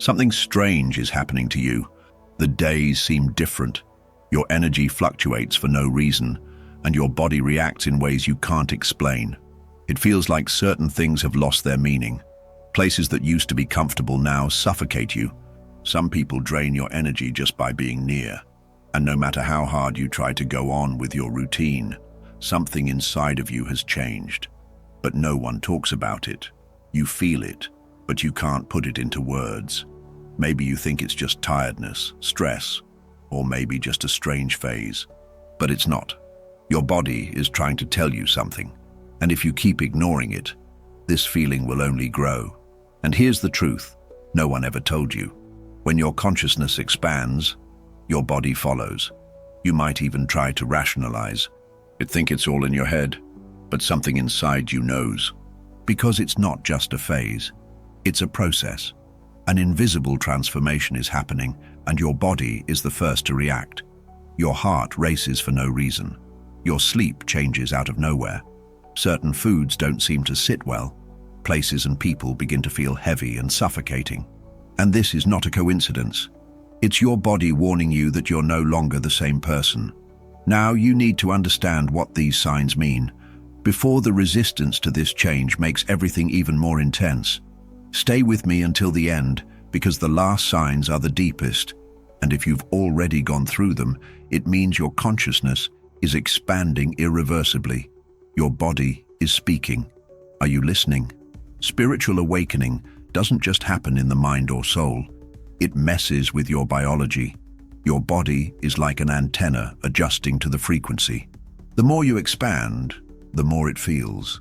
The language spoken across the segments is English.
Something strange is happening to you. The days seem different. Your energy fluctuates for no reason, and your body reacts in ways you can't explain. It feels like certain things have lost their meaning. Places that used to be comfortable now suffocate you. Some people drain your energy just by being near. And no matter how hard you try to go on with your routine, something inside of you has changed. But no one talks about it. You feel it, but you can't put it into words. Maybe you think it's just tiredness, stress, or maybe just a strange phase. But it's not. Your body is trying to tell you something. And if you keep ignoring it, this feeling will only grow. And here's the truth, no one ever told you. When your consciousness expands, your body follows. You might even try to rationalize. You think it's all in your head, but something inside you knows. Because it's not just a phase, it's a process. An invisible transformation is happening, and your body is the first to react. Your heart races for no reason. Your sleep changes out of nowhere. Certain foods don't seem to sit well. Places and people begin to feel heavy and suffocating. And this is not a coincidence. It's your body warning you that you're no longer the same person. Now you need to understand what these signs mean, before the resistance to this change makes everything even more intense. Stay with me until the end, because the last signs are the deepest, and if you've already gone through them, it means your consciousness is expanding irreversibly. Your body is speaking. Are you listening? Spiritual awakening doesn't just happen in the mind or soul. It messes with your biology. Your body is like an antenna adjusting to the frequency. The more you expand, the more it feels.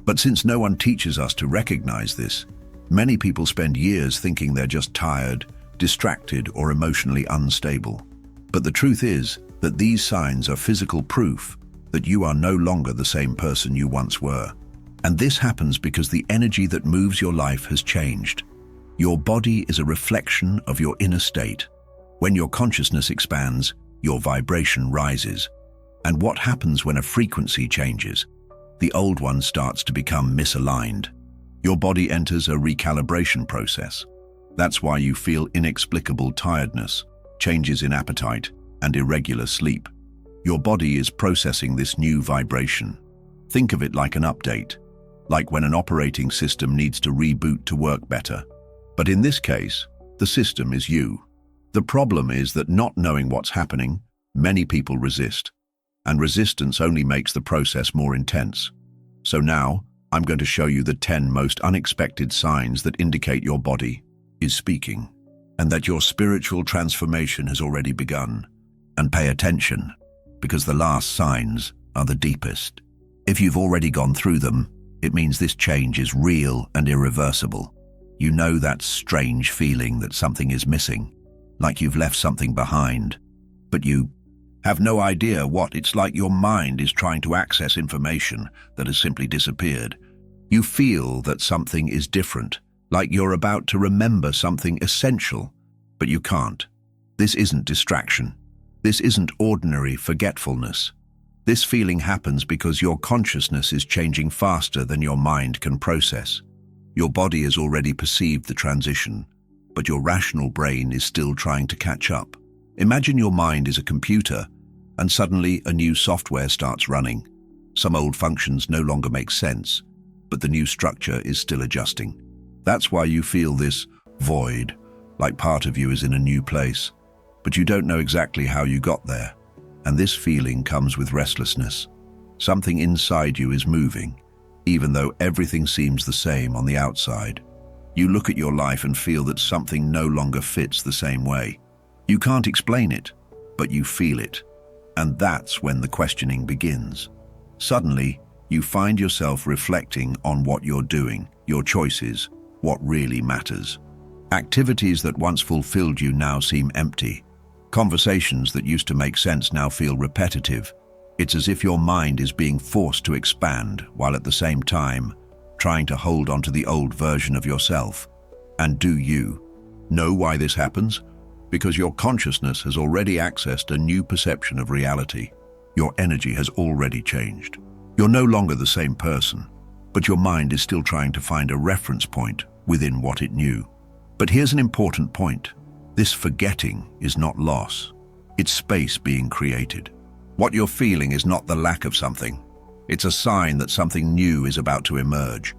But since no one teaches us to recognize this, many people spend years thinking they're just tired, distracted, or emotionally unstable. But the truth is that these signs are physical proof that you are no longer the same person you once were. And this happens because the energy that moves your life has changed. Your body is a reflection of your inner state. When your consciousness expands, your vibration rises. And what happens when a frequency changes? The old one starts to become misaligned. Your body enters a recalibration process. That's why you feel inexplicable tiredness, changes in appetite, and irregular sleep. Your body is processing this new vibration. Think of it like an update, like when an operating system needs to reboot to work better. But in this case, the system is you. The problem is that not knowing what's happening, many people resist, and resistance only makes the process more intense. So now, I'm going to show you the 10 most unexpected signs that indicate your body is speaking, and that your spiritual transformation has already begun. And pay attention, because the last signs are the deepest. If you've already gone through them, it means this change is real and irreversible. You know that strange feeling that something is missing, like you've left something behind, but you have no idea what. It's like your mind is trying to access information that has simply disappeared. You feel that something is different, like you're about to remember something essential, but you can't. This isn't distraction. This isn't ordinary forgetfulness. This feeling happens because your consciousness is changing faster than your mind can process. Your body has already perceived the transition, but your rational brain is still trying to catch up. Imagine your mind is a computer, and suddenly a new software starts running. Some old functions no longer make sense, but the new structure is still adjusting. That's why you feel this void, like part of you is in a new place, but you don't know exactly how you got there. And this feeling comes with restlessness. Something inside you is moving, even though everything seems the same on the outside. You look at your life and feel that something no longer fits the same way. You can't explain it, but you feel it. And that's when the questioning begins. Suddenly, you find yourself reflecting on what you're doing, your choices, what really matters. Activities that once fulfilled you now seem empty. Conversations that used to make sense now feel repetitive. It's as if your mind is being forced to expand while at the same time trying to hold onto the old version of yourself. And do you know why this happens? Because your consciousness has already accessed a new perception of reality. Your energy has already changed. You're no longer the same person, but your mind is still trying to find a reference point within what it knew. But here's an important point. This forgetting is not loss. It's space being created. What you're feeling is not the lack of something. It's a sign that something new is about to emerge.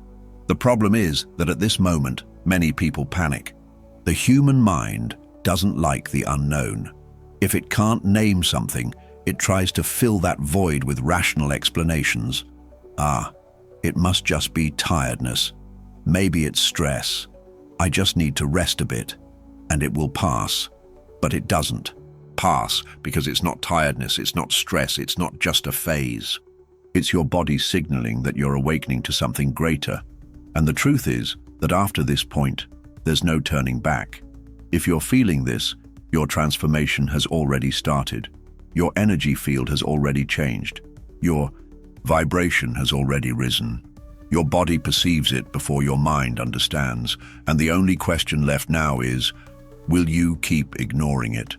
The problem is that at this moment, many people panic. The human mind doesn't like the unknown. If it can't name something, it tries to fill that void with rational explanations. It must just be tiredness. Maybe it's stress. I just need to rest a bit, and it will pass. But it doesn't pass because it's not tiredness, it's not stress, it's not just a phase. It's your body signaling that you're awakening to something greater. And the truth is that after this point, there's no turning back. If you're feeling this, your transformation has already started. Your energy field has already changed. Your vibration has already risen. Your body perceives it before your mind understands. And the only question left now is, will you keep ignoring it?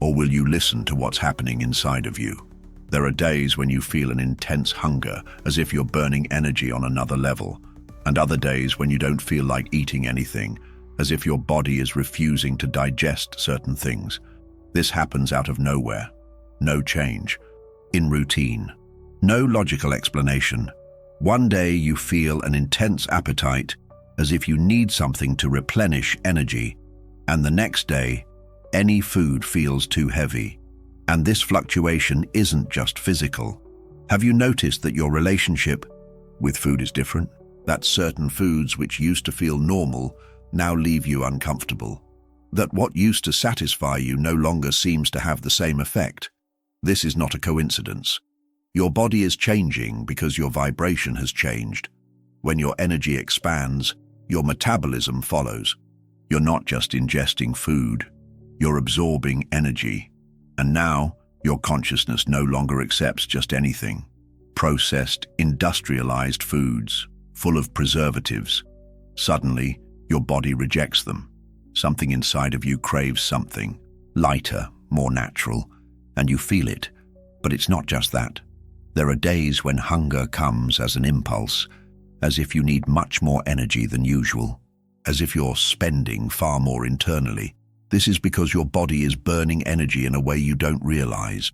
Or will you listen to what's happening inside of you? There are days when you feel an intense hunger, as if you're burning energy on another level. And other days when you don't feel like eating anything, as if your body is refusing to digest certain things. This happens out of nowhere. No change. In routine. No logical explanation. One day you feel an intense appetite, as if you need something to replenish energy, and the next day, any food feels too heavy. And this fluctuation isn't just physical. Have you noticed that your relationship with food is different? That certain foods which used to feel normal now leave you uncomfortable? That what used to satisfy you no longer seems to have the same effect? This is not a coincidence. Your body is changing because your vibration has changed. When your energy expands, your metabolism follows. You're not just ingesting food, you're absorbing energy. And now, your consciousness no longer accepts just anything. Processed, industrialized foods, full of preservatives. Suddenly, your body rejects them. Something inside of you craves something, lighter, more natural, and you feel it. But it's not just that. There are days when hunger comes as an impulse, as if you need much more energy than usual, as if you're spending far more internally. This is because your body is burning energy in a way you don't realize.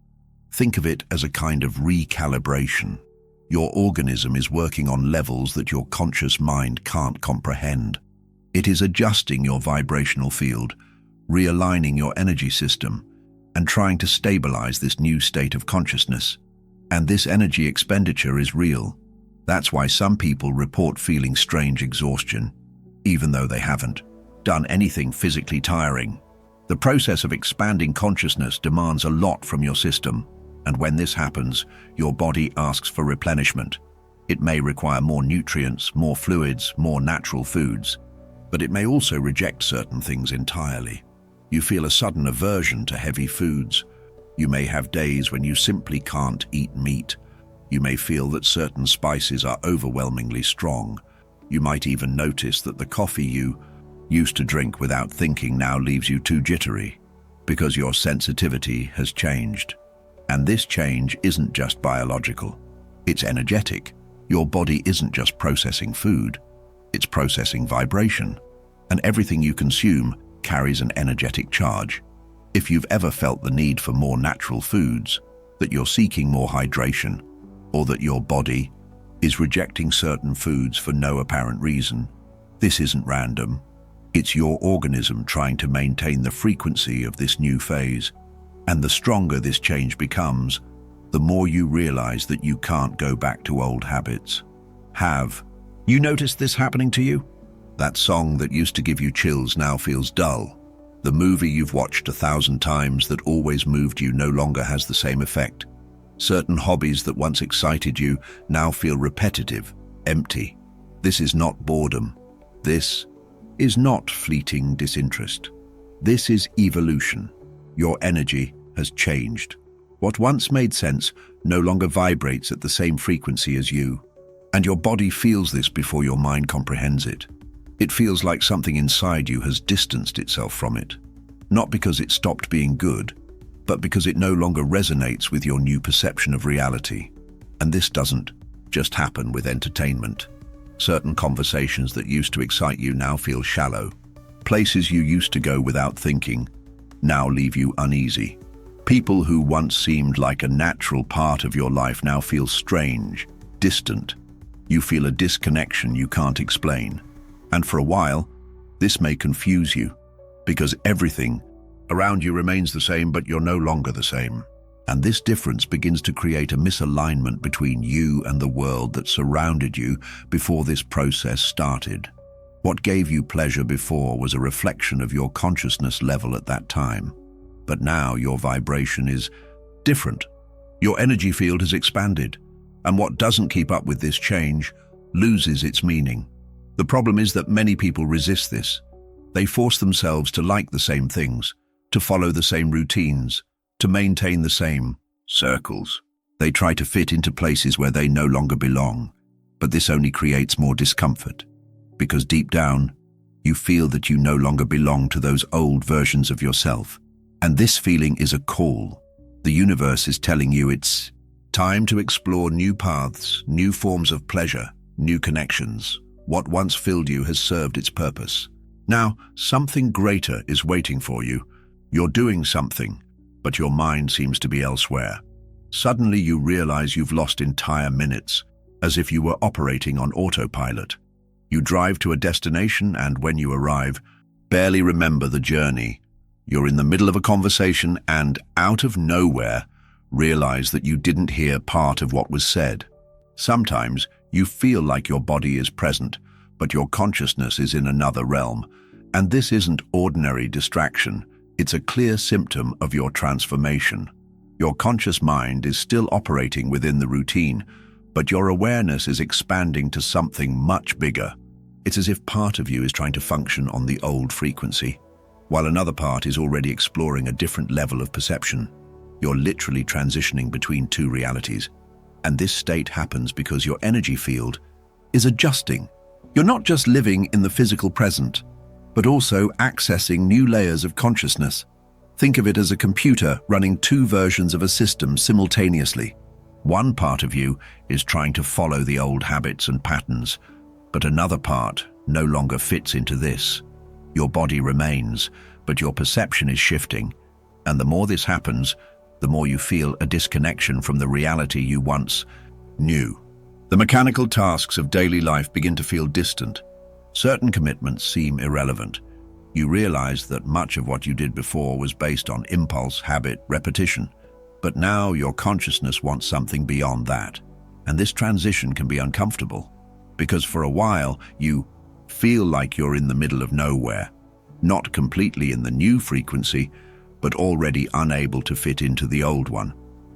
Think of it as a kind of recalibration. Your organism is working on levels that your conscious mind can't comprehend. It is adjusting your vibrational field, realigning your energy system, and trying to stabilize this new state of consciousness. And this energy expenditure is real. That's why some people report feeling strange exhaustion, even though they haven't done anything physically tiring. The process of expanding consciousness demands a lot from your system, and when this happens, your body asks for replenishment. It may require more nutrients, more fluids, more natural foods, but it may also reject certain things entirely. You feel a sudden aversion to heavy foods. You may have days when you simply can't eat meat. You may feel that certain spices are overwhelmingly strong. You might even notice that the coffee you used to drink without thinking now leaves you too jittery, because your sensitivity has changed. And this change isn't just biological, it's energetic. Your body isn't just processing food, it's processing vibration. And everything you consume carries an energetic charge. If you've ever felt the need for more natural foods, that you're seeking more hydration, or that your body is rejecting certain foods for no apparent reason, this isn't random. It's your organism trying to maintain the frequency of this new phase. And the stronger this change becomes, the more you realize that you can't go back to old habits. Have you noticed this happening to you? That song that used to give you chills now feels dull. The movie you've watched 1,000 times that always moved you no longer has the same effect. Certain hobbies that once excited you now feel repetitive, empty. This is not boredom. This is not fleeting disinterest. This is evolution. Your energy has changed. What once made sense no longer vibrates at the same frequency as you. And your body feels this before your mind comprehends it. It feels like something inside you has distanced itself from it. Not because it stopped being good, but because it no longer resonates with your new perception of reality. And this doesn't just happen with entertainment. Certain conversations that used to excite you now feel shallow. Places you used to go without thinking now leave you uneasy. People who once seemed like a natural part of your life now feel strange, distant. You feel a disconnection you can't explain. And for a while, this may confuse you, because everything around you remains the same, but you're no longer the same. And this difference begins to create a misalignment between you and the world that surrounded you before this process started. What gave you pleasure before was a reflection of your consciousness level at that time. But now your vibration is different. Your energy field has expanded, and what doesn't keep up with this change loses its meaning. The problem is that many people resist this. They force themselves to like the same things, to follow the same routines, to maintain the same circles. They try to fit into places where they no longer belong, but this only creates more discomfort, because deep down, you feel that you no longer belong to those old versions of yourself. And this feeling is a call. The universe is telling you it's time to explore new paths, new forms of pleasure, new connections. What once filled you has served its purpose. Now, something greater is waiting for you. You're doing something, but your mind seems to be elsewhere. Suddenly you realize you've lost entire minutes, as if you were operating on autopilot. You drive to a destination and when you arrive, barely remember the journey. You're in the middle of a conversation and, out of nowhere, realize that you didn't hear part of what was said. Sometimes you feel like your body is present, but your consciousness is in another realm. And this isn't ordinary distraction. It's a clear symptom of your transformation. Your conscious mind is still operating within the routine, but your awareness is expanding to something much bigger. It's as if part of you is trying to function on the old frequency, while another part is already exploring a different level of perception. You're literally transitioning between two realities. And this state happens because your energy field is adjusting. You're not just living in the physical present, but also accessing new layers of consciousness. Think of it as a computer running two versions of a system simultaneously. One part of you is trying to follow the old habits and patterns, but another part no longer fits into this. Your body remains, but your perception is shifting. And the more this happens, the more you feel a disconnection from the reality you once knew. The mechanical tasks of daily life begin to feel distant. Certain commitments seem irrelevant. You realize that much of what you did before was based on impulse, habit, repetition. But now your consciousness wants something beyond that. And this transition can be uncomfortable, because for a while you feel like you're in the middle of nowhere, not completely in the new frequency, but already unable to fit into the old one.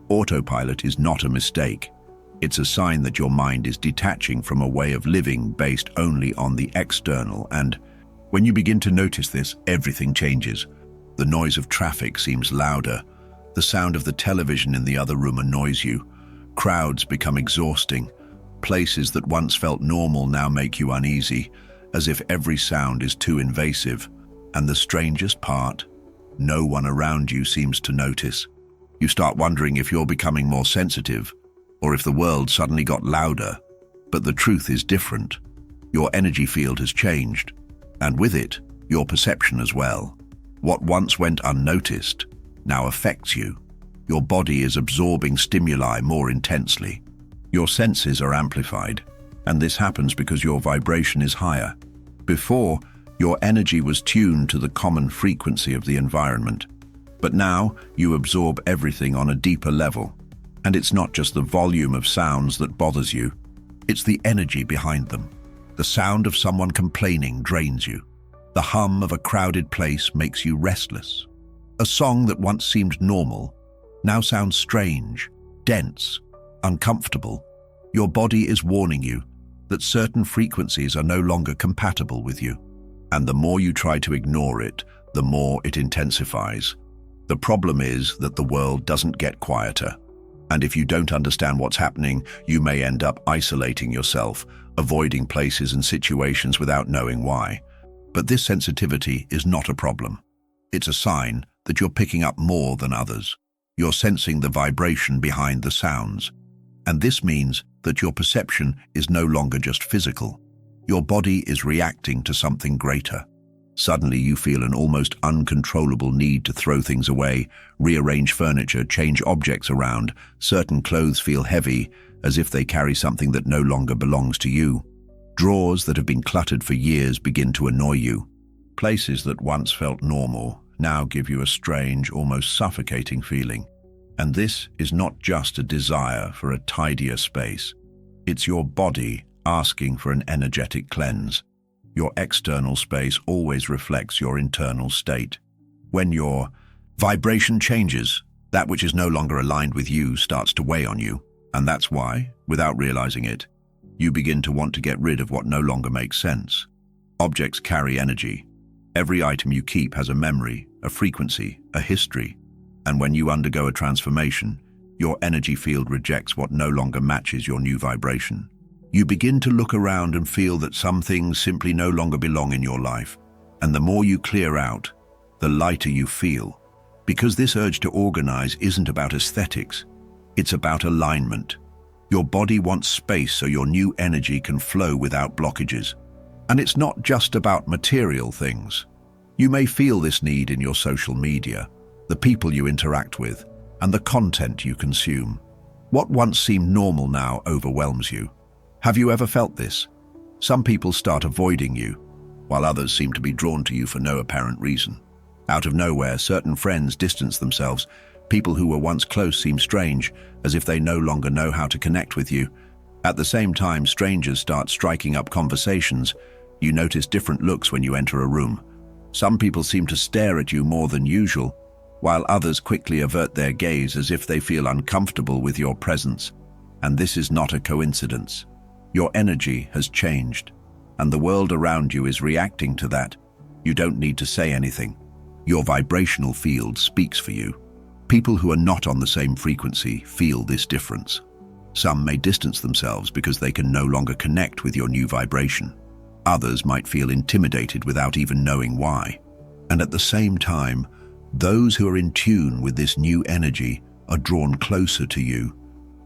Autopilot is not a mistake. It's a sign that your mind is detaching from a way of living based only on the external, and when you begin to notice this, everything changes. The noise of traffic seems louder. The sound of the television in the other room annoys you. Crowds become exhausting. Places that once felt normal now make you uneasy, as if every sound is too invasive. And the strangest part, no one around you seems to notice. You start wondering if you're becoming more sensitive, or if the world suddenly got louder. But the truth is different. Your energy field has changed, and with it, your perception as well. What once went unnoticed now affects you. Your body is absorbing stimuli more intensely. Your senses are amplified, and this happens because your vibration is higher. Before, your energy was tuned to the common frequency of the environment, but now you absorb everything on a deeper level. And it's not just the volume of sounds that bothers you, it's the energy behind them. The sound of someone complaining drains you. The hum of a crowded place makes you restless. A song that once seemed normal now sounds strange, dense, uncomfortable. Your body is warning you that certain frequencies are no longer compatible with you. And the more you try to ignore it, the more it intensifies. The problem is that the world doesn't get quieter. And if you don't understand what's happening, you may end up isolating yourself, avoiding places and situations without knowing why. But this sensitivity is not a problem. It's a sign that you're picking up more than others. You're sensing the vibration behind the sounds. And this means that your perception is no longer just physical. Your body is reacting to something greater, Suddenly you feel an almost uncontrollable need to throw things away, rearrange furniture, change objects around. Certain clothes feel heavy, as if they carry something that no longer belongs to you. Drawers that have been cluttered for years begin to annoy you. Places that once felt normal now give you a strange, almost suffocating feeling. And this is not just a desire for a tidier space. It's your body asking for an energetic cleanse. Your external space always reflects your internal state. When your vibration changes, that which is no longer aligned with you starts to weigh on you. And that's why, without realizing it, you begin to want to get rid of what no longer makes sense. Objects carry energy. Every item you keep has a memory, a frequency, a history. And when you undergo a transformation, your energy field rejects what no longer matches your new vibration. You begin to look around and feel that some things simply no longer belong in your life. And the more you clear out, the lighter you feel. Because this urge to organize isn't about aesthetics, it's about alignment. Your body wants space so your new energy can flow without blockages. And it's not just about material things. You may feel this need in your social media, the people you interact with, and the content you consume. What once seemed normal now overwhelms you. Have you ever felt this? Some people start avoiding you, while others seem to be drawn to you for no apparent reason. Out of nowhere, certain friends distance themselves. People who were once close seem strange, as if they no longer know how to connect with you. At the same time, strangers start striking up conversations. You notice different looks when you enter a room. Some people seem to stare at you more than usual, while others quickly avert their gaze as if they feel uncomfortable with your presence. And this is not a coincidence. Your energy has changed, and the world around you is reacting to that. You don't need to say anything. Your vibrational field speaks for you. People who are not on the same frequency feel this difference. Some may distance themselves because they can no longer connect with your new vibration. Others might feel intimidated without even knowing why. And at the same time, those who are in tune with this new energy are drawn closer to you.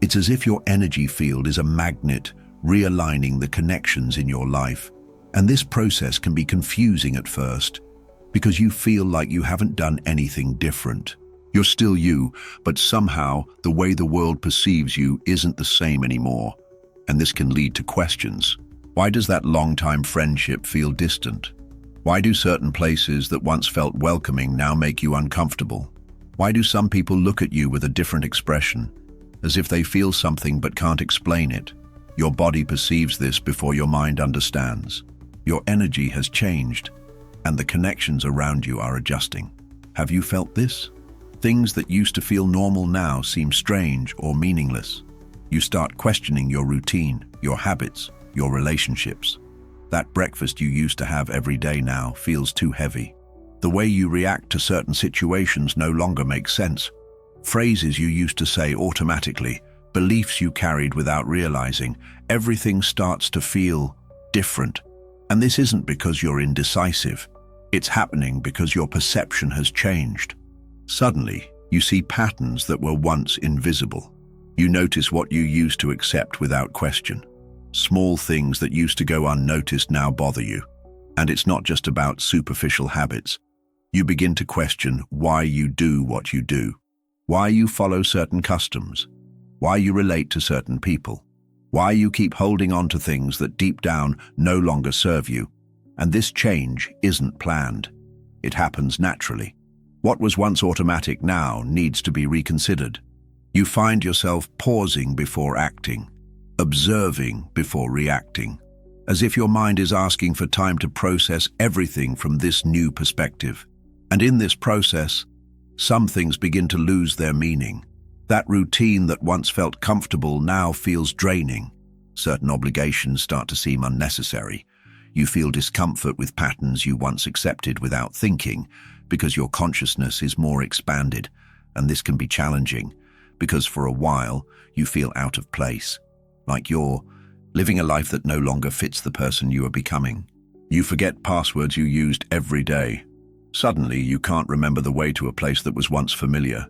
It's as if your energy field is a magnet realigning the connections in your life. And this process can be confusing at first because you feel like you haven't done anything different. You're still you, but somehow the way the world perceives you isn't the same anymore. And this can lead to questions. Why does that long-time friendship feel distant? Why do certain places that once felt welcoming now make you uncomfortable? Why do some people look at you with a different expression, as if they feel something but can't explain it? Your body perceives this before your mind understands. Your energy has changed, and the connections around you are adjusting. Have you felt this? Things that used to feel normal now seem strange or meaningless. You start questioning your routine, your habits, your relationships. That breakfast you used to have every day now feels too heavy. The way you react to certain situations no longer makes sense. Phrases you used to say automatically, beliefs you carried without realizing, everything starts to feel different. And this isn't because you're indecisive. It's happening because your perception has changed. Suddenly, you see patterns that were once invisible. You notice what you used to accept without question. Small things that used to go unnoticed now bother you. And it's not just about superficial habits. You begin to question why you do what you do, why you follow certain customs, why you relate to certain people, why you keep holding on to things that deep down no longer serve you. And this change isn't planned. It happens naturally. What was once automatic now needs to be reconsidered. You find yourself pausing before acting, observing before reacting, as if your mind is asking for time to process everything from this new perspective. And in this process, some things begin to lose their meaning. That routine that once felt comfortable now feels draining. Certain obligations start to seem unnecessary. You feel discomfort with patterns you once accepted without thinking, because your consciousness is more expanded, and this can be challenging, because for a while you feel out of place, like you're living a life that no longer fits the person you are becoming. You forget passwords you used every day. Suddenly you can't remember the way to a place that was once familiar.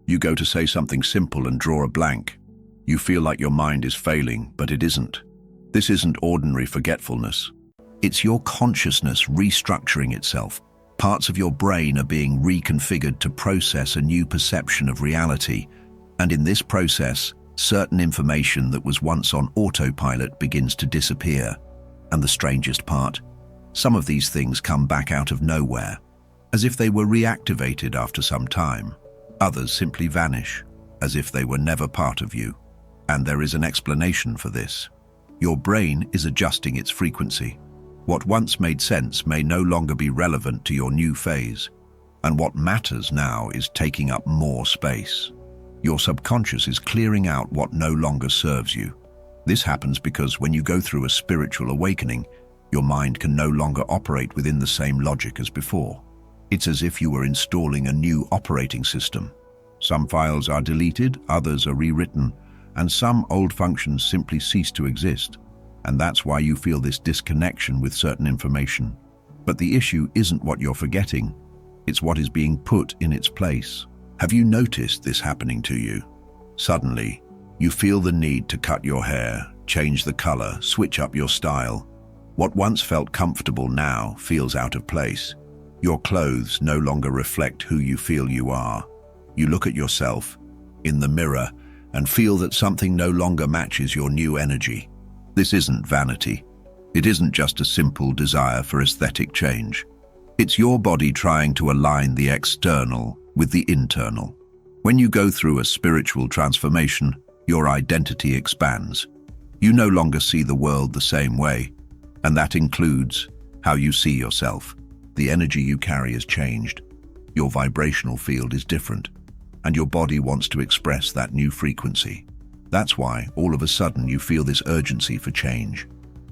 You go to say something simple and draw a blank. You feel like your mind is failing, but it isn't. This isn't ordinary forgetfulness. It's your consciousness restructuring itself. Parts of your brain are being reconfigured to process a new perception of reality. And in this process, certain information that was once on autopilot begins to disappear. And the strangest part, some of these things come back out of nowhere, as if they were reactivated after some time. Others simply vanish, as if they were never part of you. And there is an explanation for this. Your brain is adjusting its frequency. What once made sense may no longer be relevant to your new phase, and what matters now is taking up more space. Your subconscious is clearing out what no longer serves you. This happens because when you go through a spiritual awakening, your mind can no longer operate within the same logic as before. It's as if you were installing a new operating system. Some files are deleted, others are rewritten, and some old functions simply cease to exist. And that's why you feel this disconnection with certain information. But the issue isn't what you're forgetting, it's what is being put in its place. Have you noticed this happening to you? Suddenly, you feel the need to cut your hair, change the color, switch up your style. What once felt comfortable now feels out of place. Your clothes no longer reflect who you feel you are. You look at yourself in the mirror and feel that something no longer matches your new energy. This isn't vanity. It isn't just a simple desire for aesthetic change. It's your body trying to align the external with the internal. When you go through a spiritual transformation, your identity expands. You no longer see the world the same way, and that includes how you see yourself. The energy you carry has changed. Your vibrational field is different, and your body wants to express that new frequency. That's why, all of a sudden, you feel this urgency for change.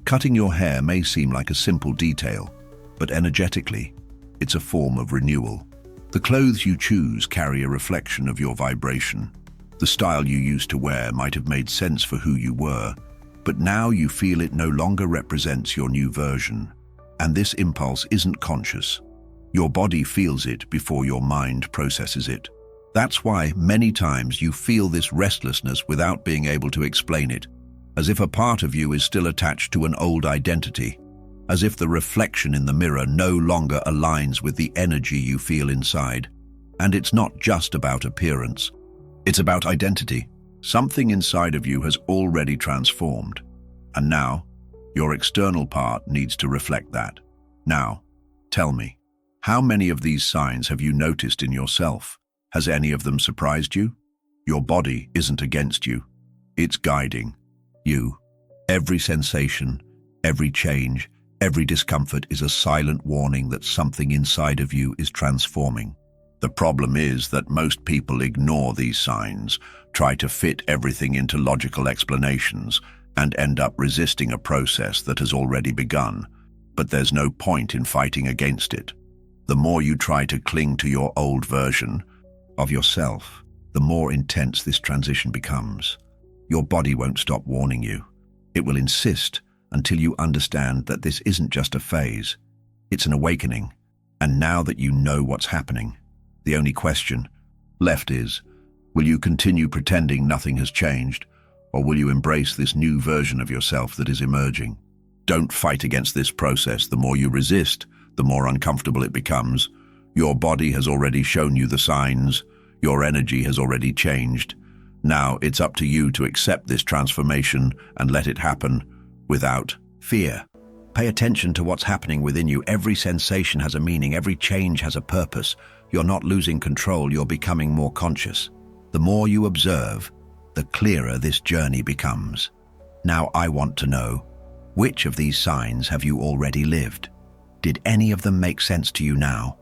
Cutting your hair may seem like a simple detail, but energetically, it's a form of renewal. The clothes you choose carry a reflection of your vibration. The style you used to wear might have made sense for who you were, but now you feel it no longer represents your new version. And this impulse isn't conscious. Your body feels it before your mind processes it. That's why many times you feel this restlessness without being able to explain it, as if a part of you is still attached to an old identity, as if the reflection in the mirror no longer aligns with the energy you feel inside. And it's not just about appearance. It's about identity. Something inside of you has already transformed. And now, your external part needs to reflect that. Now, tell me, how many of these signs have you noticed in yourself? Has any of them surprised you? Your body isn't against you. It's guiding you. Every sensation, every change, every discomfort is a silent warning that something inside of you is transforming. The problem is that most people ignore these signs, try to fit everything into logical explanations, and end up resisting a process that has already begun. But there's no point in fighting against it. The more you try to cling to your old version of yourself, the more intense this transition becomes. Your body won't stop warning you. It will insist until you understand that this isn't just a phase, it's an awakening. And now that you know what's happening, the only question left is, will you continue pretending nothing has changed, or will you embrace this new version of yourself that is emerging? Don't fight against this process. The more you resist, the more uncomfortable it becomes. Your body has already shown you the signs. Your energy has already changed. Now it's up to you to accept this transformation and let it happen without fear. Pay attention to what's happening within you. Every sensation has a meaning. Every change has a purpose. You're not losing control. You're becoming more conscious. The more you observe, the clearer this journey becomes. Now I want to know, which of these signs have you already lived? Did any of them make sense to you now?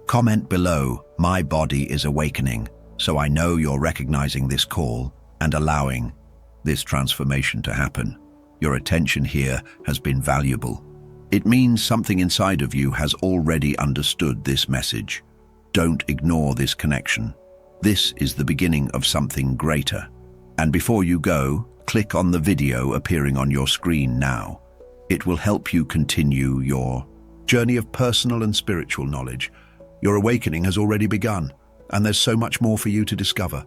Comment below, "My body is awakening," so I know you're recognizing this call and allowing this transformation to happen. Your attention here has been valuable. It means something inside of you has already understood this message. Don't ignore this connection. This is the beginning of something greater. And before you go, click on the video appearing on your screen now. It will help you continue your journey of personal and spiritual knowledge. Your awakening has already begun, and there's so much more for you to discover.